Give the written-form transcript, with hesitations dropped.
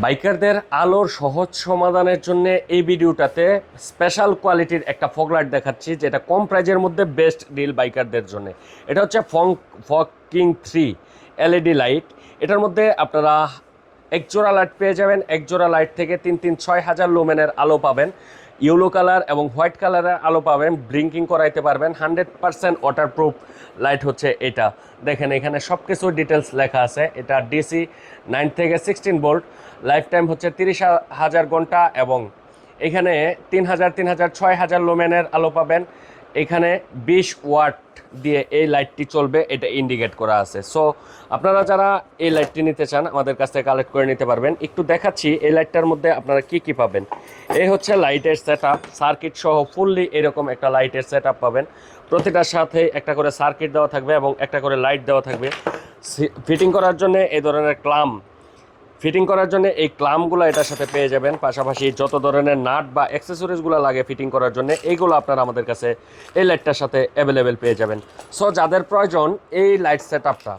বাইকারদের আলোর সহজ সমাধানের জন্য এই ভিডিওটাতে স্পেশাল কোয়ালিটির একটা ফগ লাইট দেখাচ্ছি, যেটা কম প্রাইজের মধ্যে বেস্ট ডিল বাইকারদের জন্য। এটা হচ্ছে ফগ কিং 3 এলইডি লাইট। এটার মধ্যে আপনারা এক জোড়া লাইট পেয়ে যাবেন। এক জোড়া লাইট থেকে 6,000 লুমেনের আলো পাবেন, ইয়েলো কালার এবং হোয়াইট কালারের আলো পাবেন, ব্লিঙ্কিং করাইতে পারবেন। 100% ওয়াটারপ্রুফ লাইট হচ্ছে এটা। দেখেন এখানে সব কিছু ডিটেলস লেখা আছে। এটা ডিসি 9 থেকে 16 ভোল্ট, লাইফ টাইম হচ্ছে 30,000 ঘন্টা এবং এখানে 3,000, 6,000 লুমেনের আলো পাবেন। এখানে 20 ওয়াট দিয়ে এই লাইটটি চলবে, এটা ইন্ডিকেট করা আছে। সো আপনারা যারা এই লাইটটি নিতে চান আমাদের কাছ থেকে কালেক্ট করে নিতে পারবেন। একটু দেখাচ্ছি এই লাইটটার মধ্যে আপনারা কি কি পাবেন। এই হচ্ছে লাইটের সেট আপ, সার্কিট সহ ফুললি এরকম একটা লাইটের সেট আপ পাবেন। প্রতিটার সাথে একটা করে সার্কিট দেওয়া থাকবে এবং একটা করে লাইট দেওয়া থাকবে। ফিটিং করার জন্য এই ধরনের ফিটিং করার জন্য এই ক্লামগুলো এটার সাথে পেয়ে যাবেন। পাশাপাশি যত ধরনের নাট বা অ্যাক্সেসরিজগুলো লাগে ফিটিং করার জন্য, এইগুলো আপনারা আমাদের কাছে এই লাইটটার সাথে অ্যাভেলেবেল পেয়ে যাবেন। সো যাদের প্রয়োজন এই লাইট সেট আপটা,